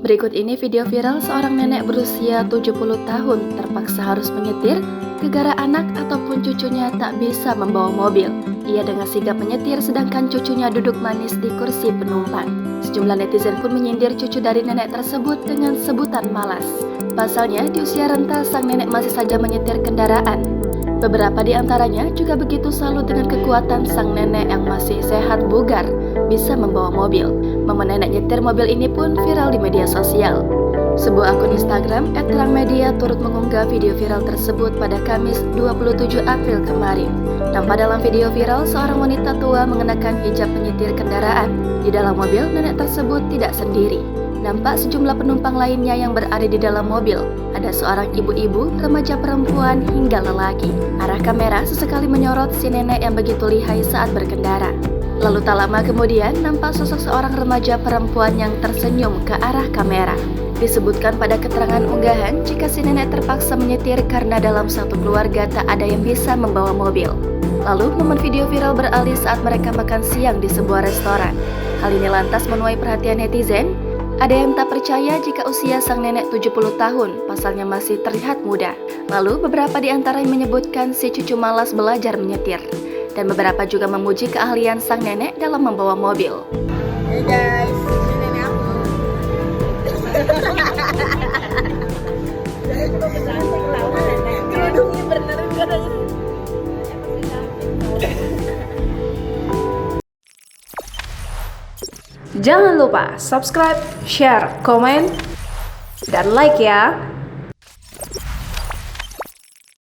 Berikut ini video viral seorang nenek berusia 70 tahun terpaksa harus menyetir gara-gara anak ataupun cucunya tak bisa membawa mobil. Ia dengan sigap menyetir sedangkan cucunya duduk manis di kursi penumpang. Sejumlah netizen pun menyindir cucu dari nenek tersebut dengan sebutan malas. Pasalnya di usia renta sang nenek masih saja menyetir kendaraan. Beberapa di antaranya juga begitu salut dengan kekuatan sang nenek yang masih sehat bugar bisa membawa mobil. Momen nenek nyetir mobil ini pun viral di media sosial. Sebuah akun Instagram @terangmedia turut mengunggah video viral tersebut pada Kamis 27 April kemarin. Nampak dalam video viral seorang wanita tua mengenakan hijab penyetir kendaraan. Di dalam mobil nenek tersebut tidak sendiri. Nampak sejumlah penumpang lainnya yang berada di dalam mobil. Ada seorang ibu-ibu, remaja perempuan, hingga lelaki. Arah kamera sesekali menyorot si nenek yang begitu lihai saat berkendara. Lalu tak lama kemudian nampak sosok seorang remaja perempuan yang tersenyum ke arah kamera. Disebutkan pada keterangan unggahan jika si nenek terpaksa menyetir karena dalam satu keluarga tak ada yang bisa membawa mobil. Lalu momen video viral beralih saat mereka makan siang di sebuah restoran. Hal ini lantas menuai perhatian netizen. Ada yang tak percaya jika usia sang nenek 70 tahun, pasalnya masih terlihat muda. Lalu beberapa di antara yang menyebutkan si cucu malas belajar menyetir. Dan beberapa juga memuji keahlian sang nenek dalam membawa mobil. Hey guys, ini nenek aku. Jadi cuma bersantai kelawa nenek. Kerudungnya beneran katanya. Jangan lupa subscribe, share, komen, dan like ya.